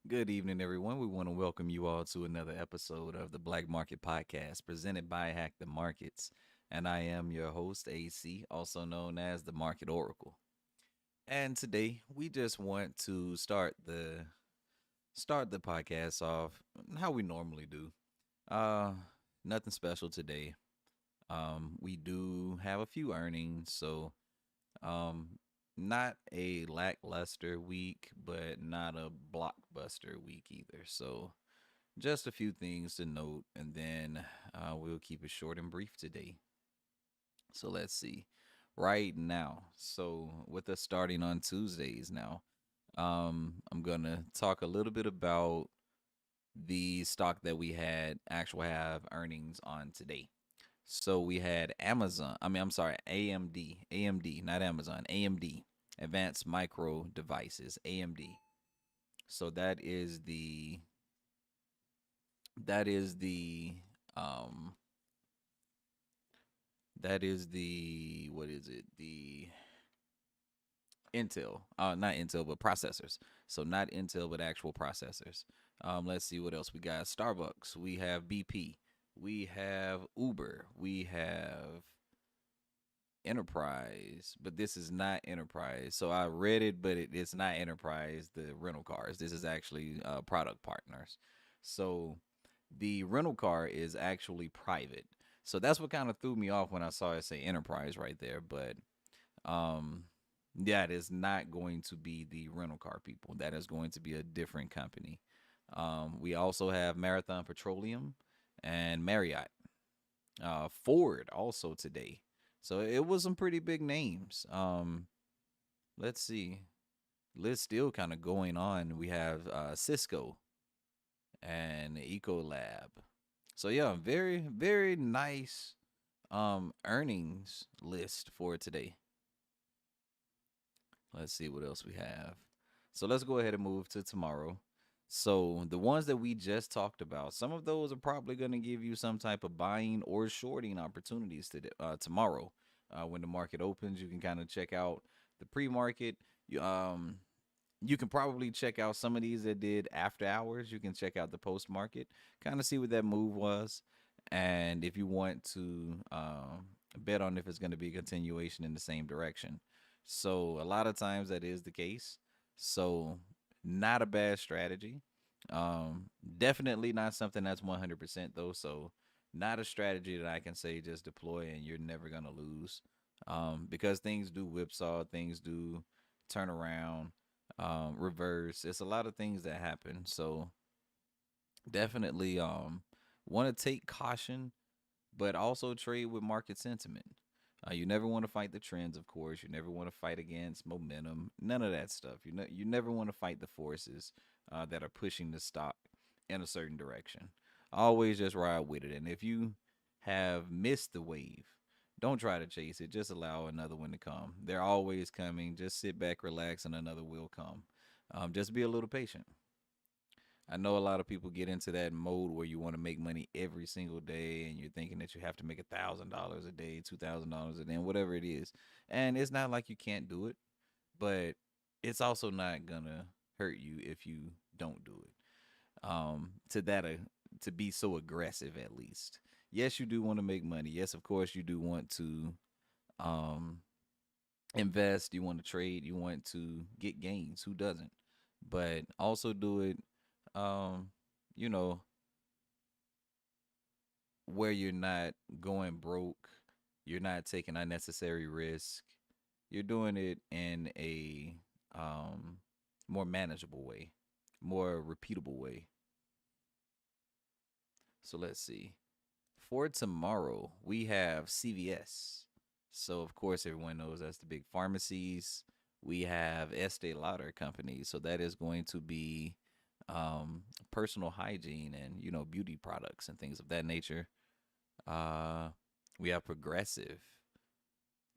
Good evening, everyone. We want to welcome you all to another episode of the Black Market Podcast presented by Hack the Markets. And I am your host, AC, also known as the Market Oracle. And today we just want to start the podcast off how we normally do. Uh Nothing special today. We do have a few earnings, so um, not a lackluster week, but not a blockbuster week either. So, just a few things to note, and then we'll keep it short and brief today. So, let's see. Right now, with us starting on Tuesdays now, I'm going to talk a little bit about the stock that we had actual have earnings on today. So we had I'm sorry, AMD, not Amazon, AMD, Advanced Micro Devices, AMD. So that is the um that is the what is it? The Intel. Not Intel, but processors. So not Intel, but actual processors. Let's see what else we got. Starbucks, we have BP, we have Uber, we have Enterprise, but this is not Enterprise. So I read it, but it's not Enterprise, the rental cars. This is actually product partners. So the rental car is actually private. So that's what kind of threw me off when I saw it say Enterprise right there. But um, yeah, it is not going to be the rental car people. That is going to be a different company. We also have Marathon Petroleum and Marriott. Ford also today. So it was some pretty big names. Let's see. List still kind of going on. We have Cisco and Ecolab. So yeah, very nice earnings list for today. Let's see what else we have. So let's go ahead and move to tomorrow. So the ones that we just talked about, some of those are probably going to give you some type of buying or shorting opportunities tomorrow. When the market opens, you can kind of check out the pre-market. You can probably check out some of these that did after hours. You can check out the post-market, kind of see what that move was, and if you want to bet on if it's going to be a continuation in the same direction. So a lot of times that is the case. So not a bad strategy. Definitely not something that's 100% though. So not a strategy that I can say just deploy and you're never gonna lose. Because things do whipsaw, things do turn around, reverse. It's a lot of things that happen. So definitely want to take caution, but also trade with market sentiment. You never want to fight the trends, of course. You never want to fight against momentum. None of that stuff. You never want to fight the forces that are pushing the stock in a certain direction. Always just ride with it. And if you have missed the wave, don't try to chase it. Just allow another one to come. They're always coming. Just sit back, relax, and another will come. Just be a little patient. I know a lot of people get into that mode where you want to make money every single day and you're thinking that you have to make $1,000 a day, $2,000 a day, and whatever it is. And it's not like you can't do it, but it's also not gonna hurt you if you don't do it. To be so aggressive at least. Yes, you do want to make money. Yes, of course you do want to um invest, you want to trade, you want to get gains. Who doesn't? But also do it um you know where you're not going broke, you're not taking unnecessary risk. You're doing it in a um, more manageable way, more repeatable way. So let's see. For tomorrow, we have CVS. So of course, everyone knows that's the big pharmacies. We have Estee Lauder company, so that is going to be personal hygiene and beauty products and things of that nature. Uh, we have Progressive,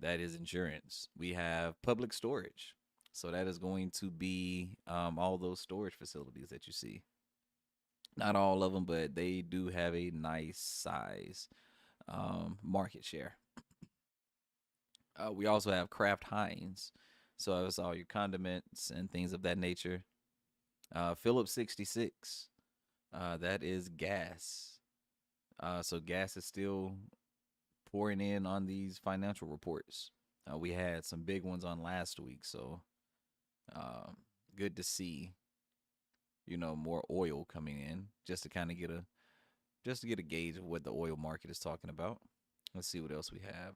that is insurance. We have Public Storage, so that is going to be all those storage facilities that you see. Not all of them, but they do have a nice size market share. We also have Kraft Heinz, so it's all your condiments and things of that nature. Phillips 66. That is gas. So gas is still pouring in on these financial reports. We had some big ones on last week, so um, good to see more oil coming in just to kind of get a gauge of what the oil market is talking about. Let's see what else we have.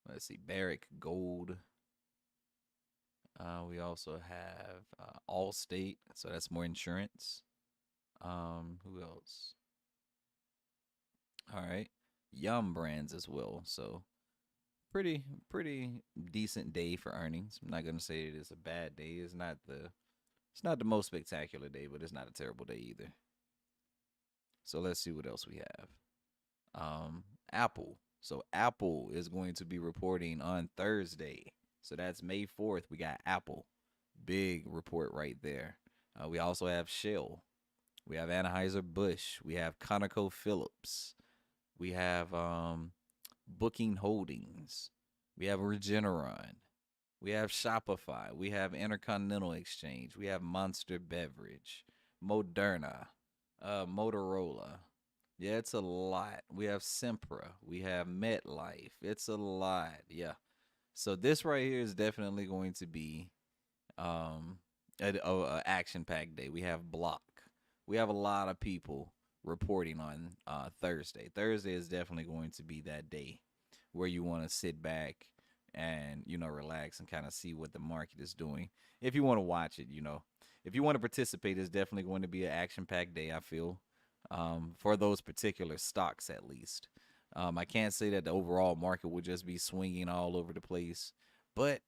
Let's see, Barrick Gold. We also have Allstate, so that's more insurance. Who else? All right, Yum Brands as well. So pretty decent day for earnings. I'm not gonna say it is a bad day. It's not the most spectacular day, but it's not a terrible day either. So let's see what else we have. Um, Apple. So Apple is going to be reporting on Thursday. So that's May 4th. We got Apple. Big report right there. We also have Shell. We have Anheuser-Busch. We have ConocoPhillips. We have Booking Holdings. We have Regeneron. We have Shopify. We have Intercontinental Exchange. We have Monster Beverage, Moderna, Motorola. Yeah, it's a lot. We have Sempra. We have MetLife. It's a lot. Yeah. So this right here is definitely going to be um a action packed day. We have Block. We have a lot of people reporting on Thursday. Thursday is definitely going to be that day where you want to sit back and relax and kind of see what the market is doing. If you want to watch it, if you want to participate, it's definitely going to be an action packed day. I feel for those particular stocks at least. I can't say that the overall market will just be swinging all over the place, but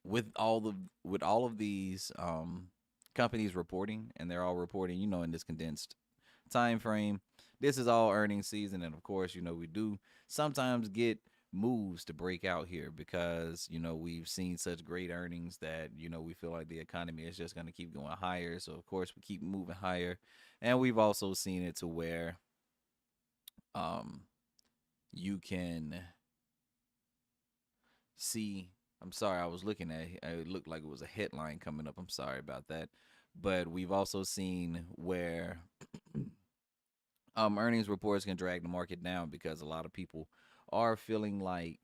with all of these companies reporting, and they're all reporting, in this condensed time frame. This is all earnings season, and of course, we do sometimes get moves to break out here because we've seen such great earnings that we feel like the economy is just going to keep going higher. So of course, we keep moving higher, and we've also seen it to where um you can see. I'm sorry, I was looking at it looked like it was a headline coming up. I'm sorry about that. But we've also seen where earnings reports can drag the market down because a lot of people are feeling like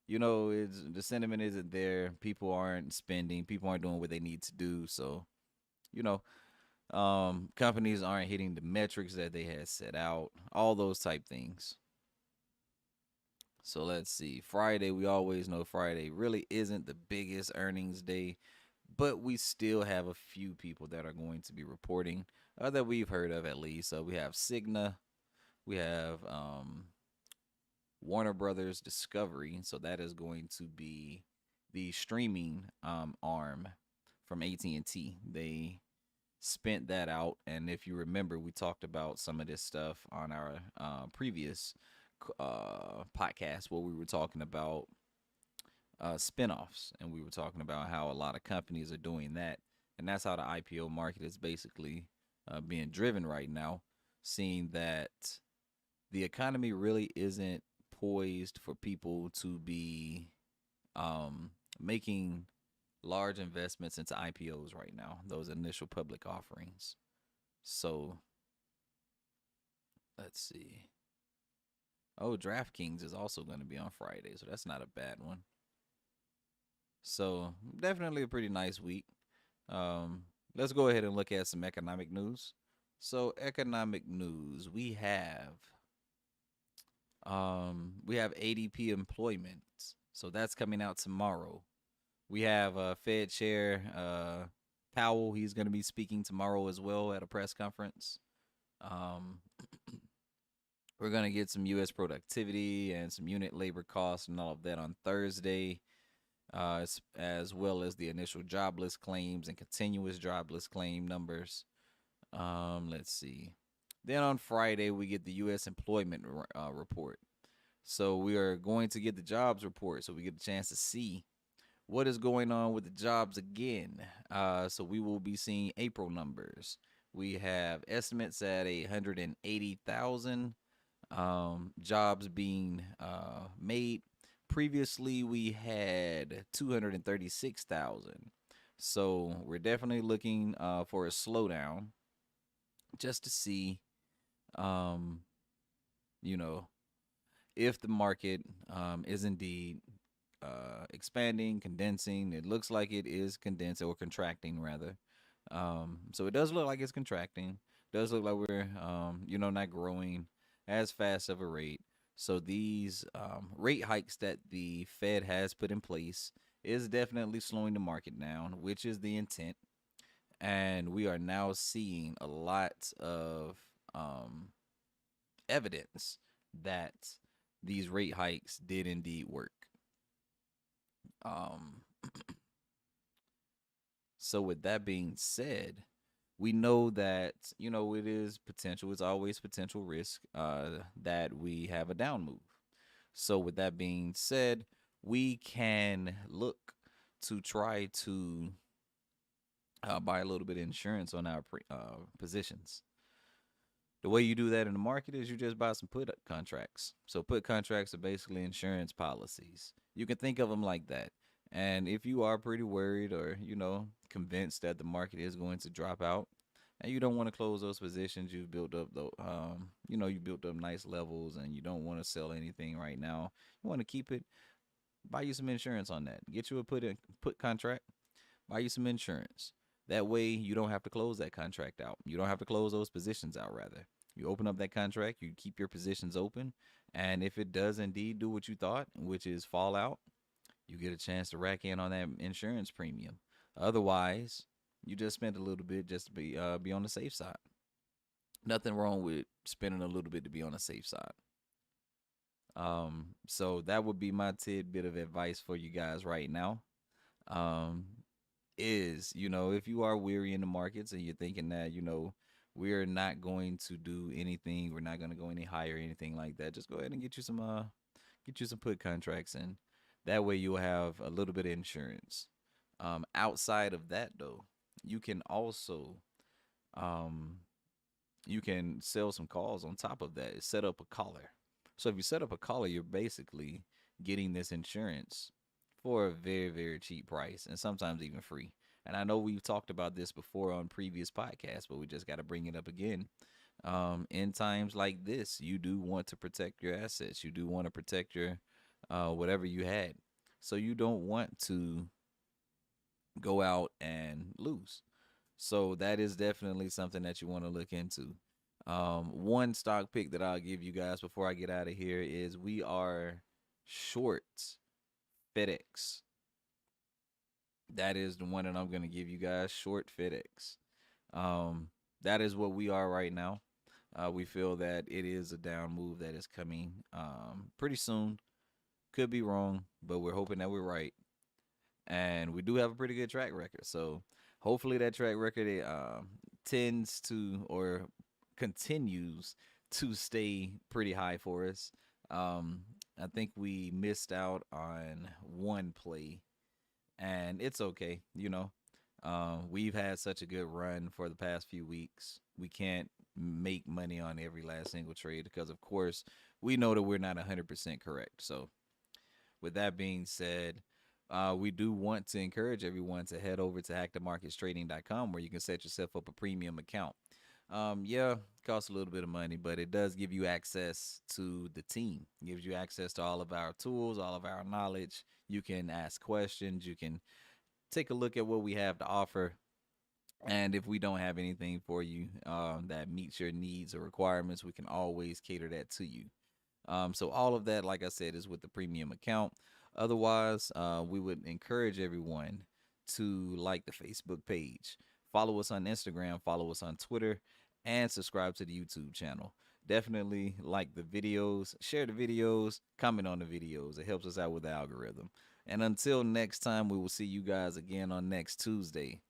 it's the sentiment isn't there. People aren't spending. People aren't doing what they need to do. So you know, companies aren't hitting the metrics that they had set out. All those type things. So let's see. Friday, we always know Friday really isn't the biggest earnings day, but we still have a few people that are going to be reporting that we've heard of at least. So we have Cigna, we have Warner Brothers Discovery. So that is going to be the streaming arm from AT&T. They spent that out, and if you remember, we talked about some of this stuff on our previous podcast where we were talking about spinoffs, and we were talking about how a lot of companies are doing that, and that's how the IPO market is basically being driven right now, seeing that the economy really isn't poised for people to be making large investments into IPOs right now, those initial public offerings. So let's see. Oh, DraftKings is also going to be on Friday, so that's not a bad one. So definitely a pretty nice week. Um, let's go ahead and look at some economic news. So economic news, we have ADP employment. So that's coming out tomorrow. We have Fed Chair Powell. He's going to be speaking tomorrow as well at a press conference. Um, we're going to get some U.S. productivity and some unit labor costs and all of that on Thursday, as well as the initial jobless claims and continuous jobless claim numbers. Let's see. Then on Friday, we get the U.S. employment report. So we are going to get the jobs report, so we get a chance to see what is going on with the jobs again. So we will be seeing April numbers. We have estimates at 180,000 jobs being made. Previously, we had 236,000. So we're definitely looking for a slowdown just to see, um, you know, if the market is indeed expanding, condensing. It looks like it is condensing or contracting rather. So it does look like it's contracting. Does look like we're not growing as fast of a rate. So these rate hikes that the Fed has put in place is definitely slowing the market down, which is the intent. And we are now seeing a lot of um, evidence that these rate hikes did indeed work. Um, so with that being said, we know that it is potential. It's always potential risk that we have a down move. So with that being said, we can look to try to buy a little bit of insurance on our positions. The way you do that in the market is you just buy some put contracts. So put contracts are basically insurance policies. You can think of them like that. And if you are pretty worried or, convinced that the market is going to drop out and you don't want to close those positions, you've built up you built up nice levels and you don't want to sell anything right now. You want to keep it, buy you some insurance on that. Get you a put contract, buy you some insurance. That way you don't have to close that contract out. You don't have to close those positions out rather. You open up that contract, you keep your positions open, and if it does indeed do what you thought, which is fall out, you get a chance to rack in on that insurance premium. Otherwise, you just spend a little bit just to be on the safe side. Nothing wrong with spending a little bit to be on the safe side. So that would be my tidbit of advice for you guys right now. Um, is, if you are weary in the markets and you're thinking that, we're not going to do anything, we're not going to go any higher or anything like that, just go ahead and get you some put contracts and that way you'll have a little bit of insurance. Outside of that though, you can also um you can sell some calls on top of that. Set up a collar. So if you set up a collar, you're basically getting this insurance for a very, very cheap price and sometimes even free. And I know we've talked about this before on previous podcasts, but we just got to bring it up again. In times like this, you do want to protect your assets. You do want to protect your whatever you had. So you don't want to go out and lose. So that is definitely something that you want to look into. One stock pick that I'll give you guys before I get out of here is we are short FedEx. That is the one that I'm going to give you guys, short FedEx. Um, that is what we are right now. We feel that it is a down move that is coming pretty soon. Could be wrong, but we're hoping that we're right. And we do have a pretty good track record. So hopefully that track record tends to or continues to stay pretty high for us. Um, I think we missed out on one play, and it's okay. We've had such a good run for the past few weeks. We can't make money on every last single trade because, of course, we know that we're not 100% correct. So with that being said, we do want to encourage everyone to head over to hackthemarketstrading.com where you can set yourself up a premium account. Yeah, it costs a little bit of money, but it does give you access to the team. It gives you access to all of our tools, all of our knowledge. You can ask questions. You can take a look at what we have to offer. And if we don't have anything for you that meets your needs or requirements, we can always cater that to you. So all of that, like I said, is with the premium account. Otherwise, we would encourage everyone to like the Facebook page, follow us on Instagram, follow us on Twitter, and subscribe to the YouTube channel. Definitely like the videos, share the videos, comment on the videos. It helps us out with the algorithm. And until next time, we will see you guys again on next Tuesday.